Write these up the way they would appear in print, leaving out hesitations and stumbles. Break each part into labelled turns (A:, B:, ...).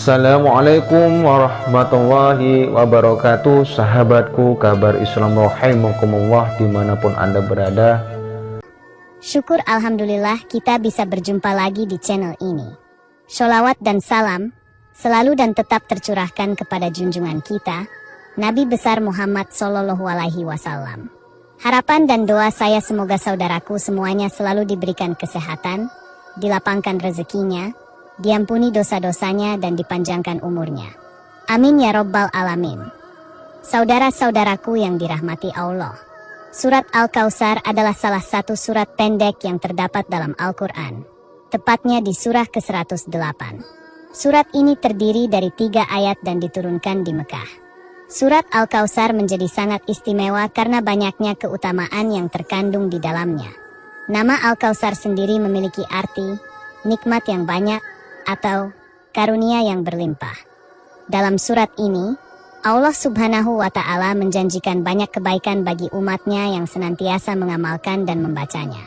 A: Assalamualaikum warahmatullahi wabarakatuh. Sahabatku, kabar Islam rahimakumullah dimanapun Anda berada.
B: Syukur alhamdulillah kita bisa berjumpa lagi di channel ini. Sholawat dan salam selalu dan tetap tercurahkan kepada junjungan kita, Nabi besar Muhammad Sallallahu Alaihi Wasallam. Harapan dan doa saya semoga saudaraku semuanya selalu diberikan kesehatan, dilapangkan rezekinya, diampuni dosa-dosanya dan dipanjangkan umurnya. Amin ya Rabbal Alamin. Saudara-saudaraku yang dirahmati Allah, surat Al-Kautsar adalah salah satu surat pendek yang terdapat dalam Al-Quran, tepatnya di surah ke-108. Surat ini terdiri dari 3 ayat dan diturunkan di Mekah. Surat Al-Kautsar menjadi sangat istimewa karena banyaknya keutamaan yang terkandung di dalamnya. Nama Al-Kautsar sendiri memiliki arti nikmat yang banyak atau karunia yang berlimpah. Dalam surat ini, Allah Subhanahu wa Ta'ala menjanjikan banyak kebaikan bagi umatnya yang senantiasa mengamalkan dan membacanya.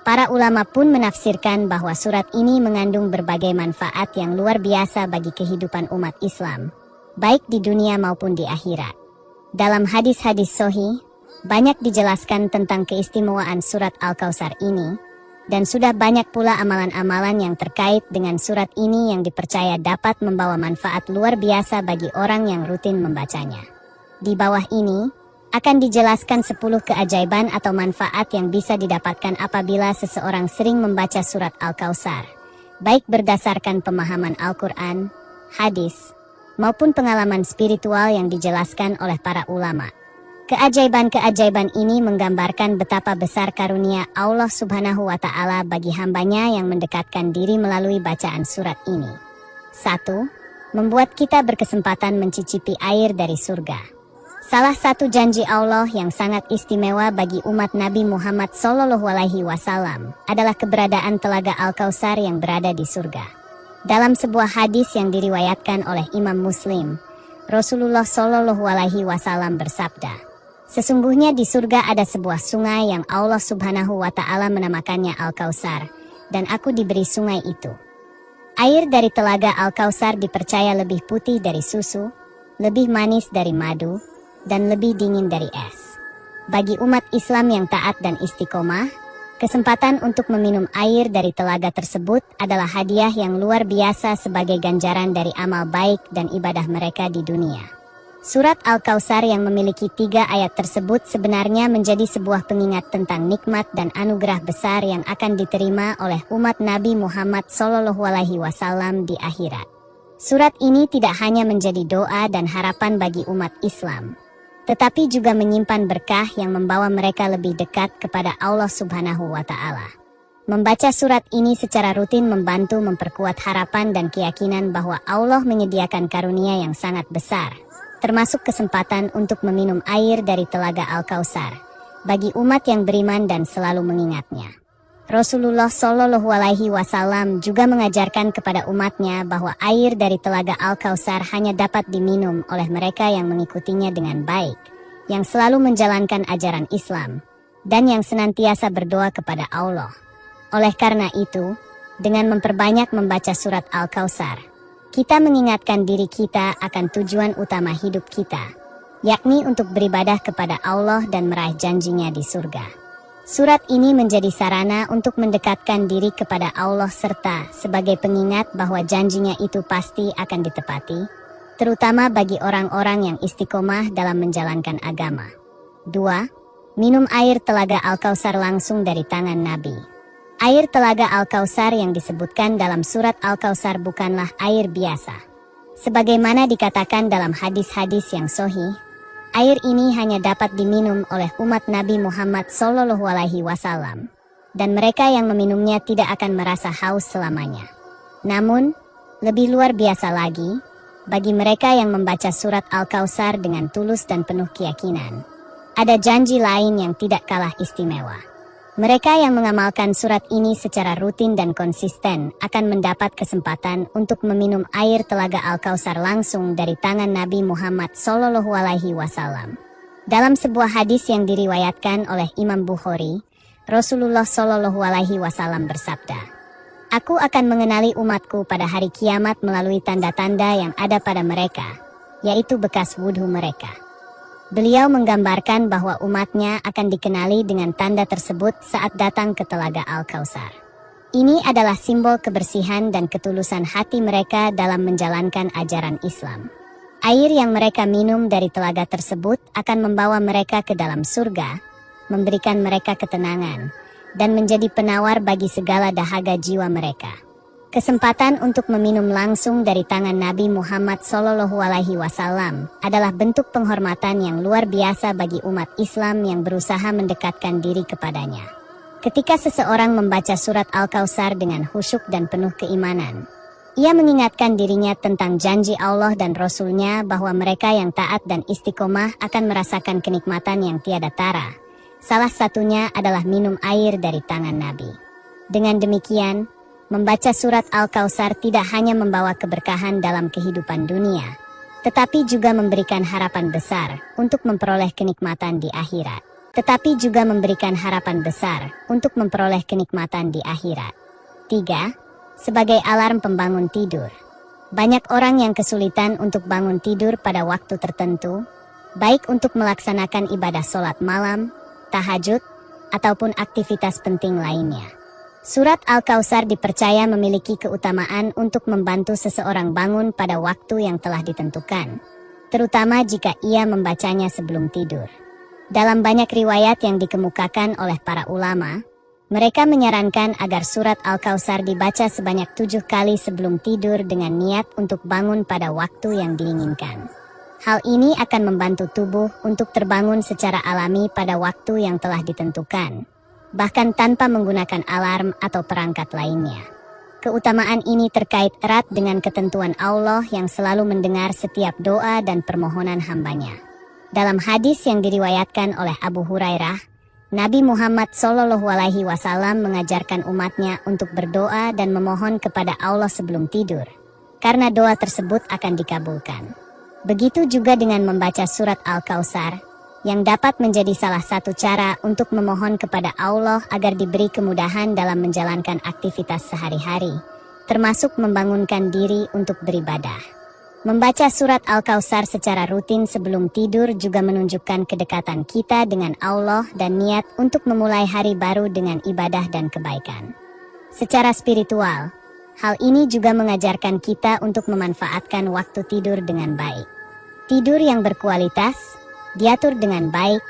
B: Para ulama pun menafsirkan bahwa surat ini mengandung berbagai manfaat yang luar biasa bagi kehidupan umat Islam, baik di dunia maupun di akhirat. Dalam hadis-hadis sahih, banyak dijelaskan tentang keistimewaan surat Al-Kautsar ini, dan sudah banyak pula amalan-amalan yang terkait dengan surat ini yang dipercaya dapat membawa manfaat luar biasa bagi orang yang rutin membacanya. Di bawah ini, akan dijelaskan 10 keajaiban atau manfaat yang bisa didapatkan apabila seseorang sering membaca surat Al-Kautsar, baik berdasarkan pemahaman Al-Quran, hadis, maupun pengalaman spiritual yang dijelaskan oleh para ulama. Keajaiban-keajaiban ini menggambarkan betapa besar karunia Allah Subhanahu wa Ta'ala bagi hambanya yang mendekatkan diri melalui bacaan surat ini. 1. Membuat kita berkesempatan mencicipi air dari surga. Salah satu janji Allah yang sangat istimewa bagi umat Nabi Muhammad Sallallahu Alaihi Wasallam adalah keberadaan telaga Al-Kautsar yang berada di surga. Dalam sebuah hadis yang diriwayatkan oleh Imam Muslim, Rasulullah Sallallahu Alaihi Wasallam bersabda, "Sesungguhnya di surga ada sebuah sungai yang Allah Subhanahu wa Ta'ala menamakannya Al-Kautsar, dan aku diberi sungai itu. Air dari telaga Al-Kautsar dipercaya lebih putih dari susu, lebih manis dari madu, dan lebih dingin dari es." Bagi umat Islam yang taat dan istiqomah, kesempatan untuk meminum air dari telaga tersebut adalah hadiah yang luar biasa sebagai ganjaran dari amal baik dan ibadah mereka di dunia. Surat Al-Kautsar yang memiliki 3 ayat tersebut sebenarnya menjadi sebuah pengingat tentang nikmat dan anugerah besar yang akan diterima oleh umat Nabi Muhammad Sallallahu Alaihi Wasallam di akhirat. Surat ini tidak hanya menjadi doa dan harapan bagi umat Islam, tetapi juga menyimpan berkah yang membawa mereka lebih dekat kepada Allah Subhanahu wa Ta'ala. Membaca surat ini secara rutin membantu memperkuat harapan dan keyakinan bahwa Allah menyediakan karunia yang sangat besar, termasuk kesempatan untuk meminum air dari telaga Al-Kautsar bagi umat yang beriman dan selalu mengingatnya. Rasulullah Shallallahu Alaihi Wasallam juga mengajarkan kepada umatnya bahwa air dari telaga Al-Kautsar hanya dapat diminum oleh mereka yang mengikutinya dengan baik, yang selalu menjalankan ajaran Islam, dan yang senantiasa berdoa kepada Allah. Oleh karena itu, dengan memperbanyak membaca surat Al-Kautsar, kita mengingatkan diri kita akan tujuan utama hidup kita, yakni untuk beribadah kepada Allah dan meraih janjinya di surga. Surat ini menjadi sarana untuk mendekatkan diri kepada Allah serta sebagai pengingat bahwa janjinya itu pasti akan ditepati, terutama bagi orang-orang yang istiqomah dalam menjalankan agama. 2. Minum air telaga Al-Kautsar langsung dari tangan Nabi. Air telaga Al-Kautsar yang disebutkan dalam surat Al-Kautsar bukanlah air biasa. Sebagaimana dikatakan dalam hadis-hadis yang sahih, air ini hanya dapat diminum oleh umat Nabi Muhammad Sallallahu Alaihi Wasallam, dan mereka yang meminumnya tidak akan merasa haus selamanya. Namun, lebih luar biasa lagi, bagi mereka yang membaca surat Al-Kautsar dengan tulus dan penuh keyakinan, ada janji lain yang tidak kalah istimewa. Mereka yang mengamalkan surat ini secara rutin dan konsisten akan mendapat kesempatan untuk meminum air telaga Al-Kautsar langsung dari tangan Nabi Muhammad Sallallahu Alaihi Wasallam. Dalam sebuah hadis yang diriwayatkan oleh Imam Bukhari, Rasulullah Sallallahu Alaihi Wasallam bersabda, Aku akan mengenali umatku pada hari kiamat melalui tanda-tanda yang ada pada mereka, yaitu bekas wudhu mereka. Beliau menggambarkan bahwa umatnya akan dikenali dengan tanda tersebut saat datang ke Telaga Al-Kautsar. Ini adalah simbol kebersihan dan ketulusan hati mereka dalam menjalankan ajaran Islam. Air yang mereka minum dari telaga tersebut akan membawa mereka ke dalam surga, memberikan mereka ketenangan, dan menjadi penawar bagi segala dahaga jiwa mereka. Kesempatan untuk meminum langsung dari tangan Nabi Muhammad SAW adalah bentuk penghormatan yang luar biasa bagi umat Islam yang berusaha mendekatkan diri kepadanya. Ketika seseorang membaca surat Al-Kautsar dengan khusyuk dan penuh keimanan, ia mengingatkan dirinya tentang janji Allah dan Rasul-Nya bahwa mereka yang taat dan istiqomah akan merasakan kenikmatan yang tiada tara. Salah satunya adalah minum air dari tangan Nabi. Dengan demikian, membaca surat Al-Kautsar tidak hanya membawa keberkahan dalam kehidupan dunia, tetapi juga memberikan harapan besar untuk memperoleh kenikmatan di akhirat. 3. Sebagai alarm pembangun tidur. Banyak orang yang kesulitan untuk bangun tidur pada waktu tertentu, baik untuk melaksanakan ibadah sholat malam, tahajud, ataupun aktivitas penting lainnya. Surat Al-Kautsar dipercaya memiliki keutamaan untuk membantu seseorang bangun pada waktu yang telah ditentukan, terutama jika ia membacanya sebelum tidur. Dalam banyak riwayat yang dikemukakan oleh para ulama, mereka menyarankan agar surat Al-Kautsar dibaca sebanyak 7 kali sebelum tidur dengan niat untuk bangun pada waktu yang diinginkan. Hal ini akan membantu tubuh untuk terbangun secara alami pada waktu yang telah ditentukan, bahkan tanpa menggunakan alarm atau perangkat lainnya. Keutamaan ini terkait erat dengan ketentuan Allah yang selalu mendengar setiap doa dan permohonan hambanya. Dalam hadis yang diriwayatkan oleh Abu Hurairah, Nabi Muhammad SAW mengajarkan umatnya untuk berdoa dan memohon kepada Allah sebelum tidur, karena doa tersebut akan dikabulkan. Begitu juga dengan membaca surat Al-Kautsar, yang dapat menjadi salah satu cara untuk memohon kepada Allah agar diberi kemudahan dalam menjalankan aktivitas sehari-hari, termasuk membangunkan diri untuk beribadah. Membaca surat Al-Kautsar secara rutin sebelum tidur juga menunjukkan kedekatan kita dengan Allah dan niat untuk memulai hari baru dengan ibadah dan kebaikan. Secara spiritual, hal ini juga mengajarkan kita untuk memanfaatkan waktu tidur dengan baik. Tidur yang berkualitas, diatur dengan baik,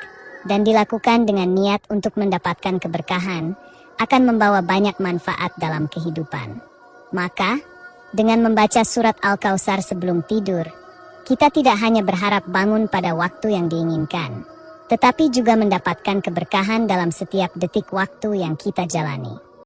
B: dan dilakukan dengan niat untuk mendapatkan keberkahan, akan membawa banyak manfaat dalam kehidupan. Maka, dengan membaca surat Al-Kautsar sebelum tidur, kita tidak hanya berharap bangun pada waktu yang diinginkan, tetapi juga mendapatkan keberkahan dalam setiap detik waktu yang kita jalani.